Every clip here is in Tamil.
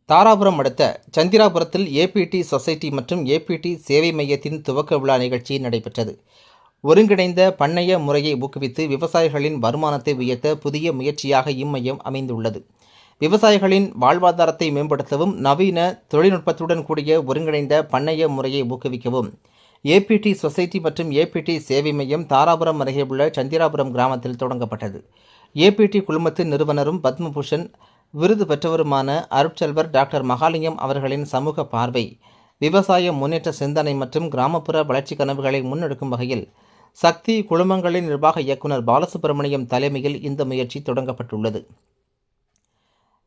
தாராபுரம் அடுத்த சந்திராபுரத்தில் ஏபிடி சொசைட்டி மற்றும் ஏபிடி சேவை மையத்தின் துவக்க விழா நிகழ்ச்சி நடைபெற்றது. ஒருங்கிணைந்த பண்ணைய முறையை ஊக்குவித்து விவசாயிகளின் வருமானத்தை உயர்த்த புதிய முயற்சியாக இம்மையம் அமைந்துள்ளது. விவசாயிகளின் வாழ்வாதாரத்தை மேம்படுத்தவும் நவீன தொழில்நுட்பத்துடன் கூடிய ஒருங்கிணைந்த பண்ணைய முறையை ஊக்குவிக்கவும் ஏபிடி சொசைட்டி மற்றும் ஏபிடி சேவை மையம் தாராபுரம் அருகே உள்ள சந்திராபுரம் கிராமத்தில் தொடங்கப்பட்டது. ஏபிடி குழுமத்தின் நிறுவனரும் பத்மபூஷன் விருது பெற்றவருமான அருட்செல்வர் டாக்டர் மகாலிங்கம் அவர்களின் சமூக பார்வை, விவசாய முன்னேற்ற சிந்தனை மற்றும் கிராமப்புற வளர்ச்சி கனவுகளை முன்னெடுக்கும் வகையில் சக்தி குழுமங்களின் நிர்வாக இயக்குநர் பாலசுப்ரமணியம் தலைமையில் இந்த முயற்சி தொடங்கப்பட்டுள்ளது.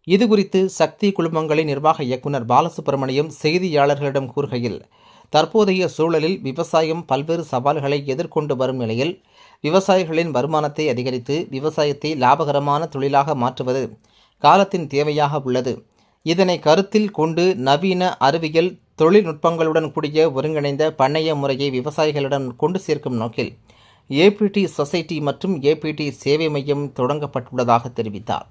இதுகுறித்து சக்தி குழுமங்களின் நிர்வாக இயக்குநர் பாலசுப்ரமணியம் செய்தியாளர்களிடம் கூறுகையில், தற்போதைய சூழலில் விவசாயம் பல்வேறு சவால்களை எதிர்கொண்டு வரும் நிலையில் விவசாயிகளின் வருமானத்தை அதிகரித்து விவசாயத்தை லாபகரமான தொழிலாக மாற்றுவது காலத்தின் தேவையாக உள்ளது. இதனை கருத்தில் கொண்டு நவீன அறிவியல் தொழில்நுட்பங்களுடன் கூடிய ஒருங்கிணைந்த பண்ணைய முறையை விவசாயிகளிடம் கொண்டு சேர்க்கும் நோக்கில் ஏபிடி சொசைட்டி மற்றும் ஏபிடி சேவை மையம் தொடங்கப்பட்டுள்ளதாக தெரிவித்தார்.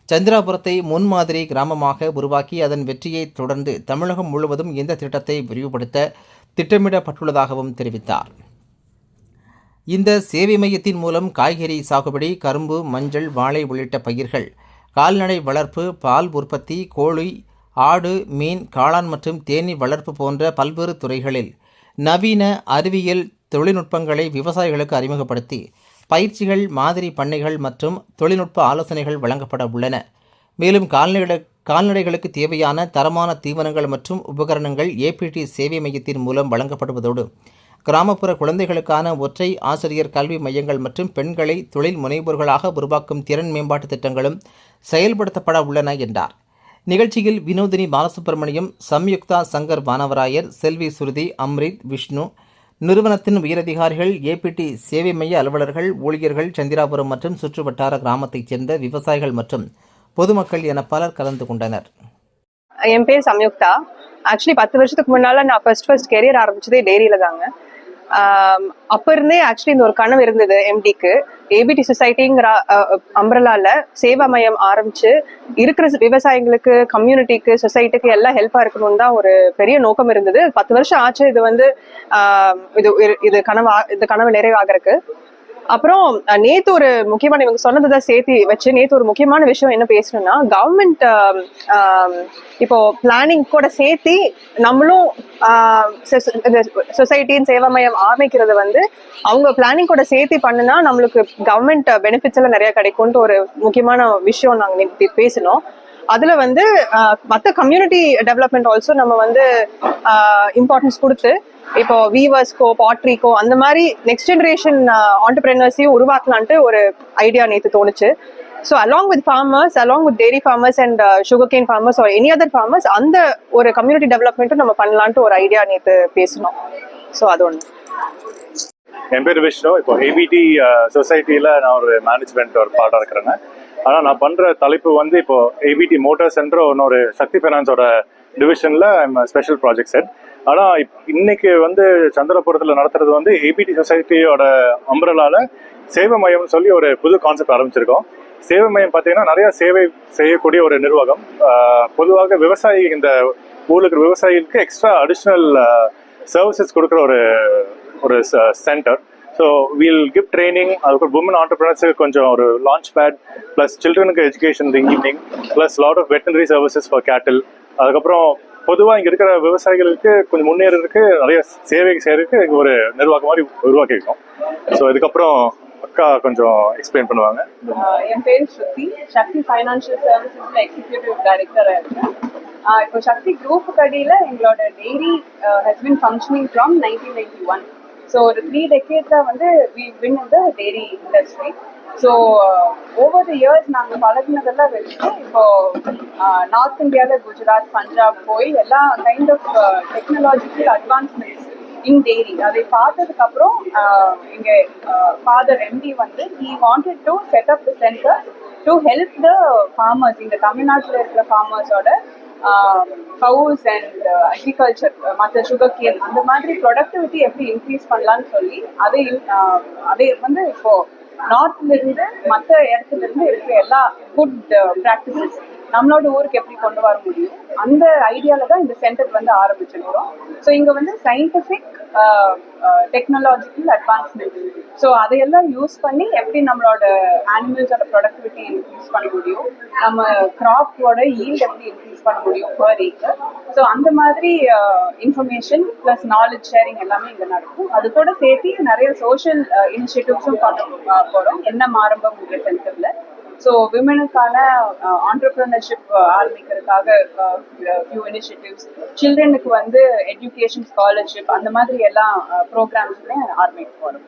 சந்திராபுரத்தை முன்மாதிரி கிராமமாக உருவாக்கி அதன் வெற்றியை தொடர்ந்து தமிழகம் முழுவதும் இந்த திட்டத்தை விரிவுபடுத்த திட்டமிடப்பட்டுள்ளதாகவும் தெரிவித்தார். இந்த சேவை மையத்தின் மூலம் காய்கறி சாகுபடி, கரும்பு, மஞ்சள், வாழை உள்ளிட்ட பயிர்கள், கால்நடை வளர்ப்பு, பால் உற்பத்தி, கோழி, ஆடு, மீன், காளான் மற்றும் தேனீ வளர்ப்பு போன்ற பல்வேறு துறைகளில் நவீன அறிவியல் தொழில்நுட்பங்களை விவசாயிகளுக்கு அறிமுகப்படுத்தி பயிற்சிகள், மாதிரி பண்ணைகள் மற்றும் தொழில்நுட்ப ஆலோசனைகள் வழங்கப்பட உள்ளன. மேலும் கால்நடைகளுக்கு தேவையான தரமான தீவனங்கள் மற்றும் உபகரணங்கள் ஏபிடி சேவை மையத்தின் மூலம் வழங்கப்படுவதோடு கிராமப்புற குழந்தைகளுக்கான ஒற்றை ஆசிரியர் கல்வி மையங்கள் மற்றும் பெண்களை தொழில் முனைவோர்களாக உருவாக்கும் திறன் மேம்பாட்டு திட்டங்களும் செயல்படுத்தப்பட உள்ளன என்றார். நிகழ்ச்சியில் வினோதினி பாலசுப்ரமணியம், சம்யுக்தா சங்கர் வானவராயர், செல்வி சுருதி, அம்ரித், விஷ்ணு, நிறுவனத்தின் உயரதிகாரிகள், ஏபிடி சேவை மைய அலுவலர்கள், ஊழியர்கள், சந்திராபுரம் மற்றும் சுற்றுவட்டார கிராமத்தைச் சேர்ந்த விவசாயிகள் மற்றும் பொதுமக்கள் என பலர் கலந்து கொண்டனர். என் பேர் சம்யுக்தா. ஆக்சுவலி 10 வருஷத்துக்கு முன்னால நான் ஃபர்ஸ்ட் கெரியர் ஆரம்பிச்சதே டெய்ரியில தாங்க. அப்ப இருந்தே ஆக்சுவலி இந்த ஒரு கனவு இருந்தது. எம்டிக்கு ஏபிடி சொசைட்டிங்கிற அம்ரலால சேவா மையம் ஆரம்பிச்சு இருக்கிற விவசாயிகளுக்கு, கம்யூனிட்டிக்கு, சொசைட்டிக்கு எல்லாம் ஹெல்ப்பா இருக்கணும்னு தான் ஒரு பெரிய நோக்கம் இருந்தது. 10 வருஷம் ஆச்சு இது வந்து இது கனவு நிறைவாகிறதுக்கு. அப்புறம் நேத்து ஒரு முக்கியமான, இவங்க சொன்னதுதான் சேர்த்து வச்சு நேத்து ஒரு முக்கியமான விஷயம் என்ன பேசணும்னா, கவர்மெண்ட் இப்போ பிளானிங் கூட சேர்த்து நம்மளும் சொசைட்டின் சேவா மையம் ஆரம்பிக்கிறது வந்து அவங்க பிளானிங் கூட சேர்த்து பண்ணுனா நம்மளுக்கு கவர்மெண்ட் பெனிஃபிட்ஸ் எல்லாம் நிறைய கிடைக்கும்னு ஒரு முக்கியமான விஷயம் நாங்க பேசணும். அதுல வந்து மற்ற கம்யூனிட்டி டெவலப்மெண்ட் ஆல்சோ நம்ம வந்து இம்பார்ட்டன்ஸ் கொடுத்து இப்போ வீவர்ஸ்க்கோ, பாட்ரிக்கோ அந்த மாதிரி நெக்ஸ்ட் ஜெனரேஷன் ஆண்டர்பிரினர்ஸையும் உருவாக்கலான்ட்டு ஒரு ஐடியா நேற்று தோணுச்சு. So along with farmers, along with dairy farmers and sugarcane farmers or any other farmers, அந்த ஒரு கம்யூனிட்டி டெவலப்மெண்ட்டும் நம்ம பண்ணலான்ட்டு ஒரு ஐடியா நேற்று பேசணும். ஸோ அது ஒன்று. என் பேர் விஷ்ணு. இப்போ ஏபிடி சொசைட்டியில் நான் ஒரு மேனேஜ்மெண்ட் ஒரு பார்ட்டாக இருக்கிறேங்க. ஆனால் நான் பண்ணுற தலைப்பு வந்து இப்போ ஏபிடி மோட்டார்ஸ்ன்ற இன்னொரு சக்தி ஃபைனான்ஸோட டிவிஷனில் ஸ்பெஷல் ப்ராஜெக்ட் செட். ஆனால் இன்னைக்கு வந்து சந்திரபுரத்தில் நடத்துறது வந்து ஏபிடி சொசைட்டியோட அம்பரலால சேவை மையம்னு சொல்லி ஒரு புது கான்செப்ட் ஆரம்பிச்சிருக்கோம். சேவை மையம் பார்த்தீங்கன்னா நிறைய சேவை செய்யக்கூடிய ஒரு நிர்வாகம். பொதுவாக விவசாயி, இந்த ஊருக்கு விவசாயிகளுக்கு எக்ஸ்ட்ரா அடிஷ்னல் சர்வீசஸ் கொடுக்குற ஒரு centre. So we'll give training, அதுக்கப்புறம் உமன் ஆண்டர்பிரினர்ஸுக்கு கொஞ்சம் ஒரு லான்ச் பேட், ப்ளஸ் சில்ட்ரனுக்கு எஜுகேஷன் இந்த evening, plus lot of veterinary services for cattle. அதுக்கப்புறம் பொதுவாக இங்கே இருக்கிற விவசாயிகளுக்கு கொஞ்சம் முன்னேறதுக்கு நிறைய சேவை செய்யறதுக்கு ஒரு நிர்வாகம் மாதிரி உருவாக்கியிருக்கோம். ஸோ இதுக்கப்புறம் அக்கா கொஞ்சம் எக்ஸ்பிளைன் பண்ணுவாங்க. என் பேர் ஸ்ருதி, சக்தி ஃபைனான்ஷியல் சர்வீசஸ்ல எக்ஸிக்யூட்டிவ் டைரக்டராக இருக்கேன். இப்போ சக்தி குரூப்புக்கு அடியில் எங்களோட dairy has been functioning from 1991. So ஒரு 3 decades வந்து we been in the dairy industry. So over the years நாங்கள் பழகினதெல்லாம் வச்சு இப்போ நார்த் இந்தியாவில் குஜராத், பஞ்சாப் போய் எல்லா kind of technological advancements in dairy அதை பார்த்ததுக்கப்புறம் இங்கே ஃபாதர் எம்டி வந்து he wanted to set up the center to help the farmers. இங்கே தமிழ்நாட்டில் இருக்கிற ஃபார்மர்ஸோட கவுஸ் அண்ட் அக்ரிகல்ச்சர், மற்ற சுகர் கேன், அந்த மாதிரி ப்ரொடக்டிவிட்டி எப்படி இன்க்ரீஸ் பண்ணலான்னு சொல்லி அதை வந்து இப்போ நார்த்ல இருந்து மற்ற இடத்துல இருந்து இருக்கிற எல்லா குட் ப்ராக்டிசஸ் நம்மளோட ஊருக்கு எப்படி கொண்டு வர முடியும் அந்த ஐடியால தான் இந்த சென்டர் வந்து ஆரம்பிச்சிருக்கிறோம். ஸோ இங்க வந்து சயின்டிஃபிக் டெக்னாலஜிக்கல் அட்வான்ஸ்மெண்ட், ஸோ அதையெல்லாம் யூஸ் பண்ணி எப்படி நம்மளோட அனிமல்ஸோட ப்ரொடக்டிவிட்டி இன்க்ரீஸ் பண்ண முடியும், நம்ம கிராப்போட ஈல்ட் எப்படி இன்க்ரீஸ் பண்ண முடியும் பர் ஏக்கர். ஸோ அந்த மாதிரி இன்ஃபர்மேஷன் ப்ளஸ் நாலேஜ் ஷேரிங் எல்லாமே இங்கே நடக்கும். அது கூட சேர்த்து நிறைய சோஷியல் இனிஷியேட்டிவ்ஸும் பண்ண போகிறோம் எண்ணம் ஆரம்பம் சென்டர்ல. ஸோ விமனுக்கான ஆண்டர்பிரினர்ஷிப் ஆரம்பிக்கிறதுக்காக ஃபியூ இனிஷியேட்டிவ்ஸ், சில்ட்ரனுக்கு வந்து எஜுகேஷன் ஸ்காலர்ஷிப் அந்த மாதிரி எல்லாம் ப்ரோக்ராம்ஸுமே ஆரம்பிக்க போகிறோம்.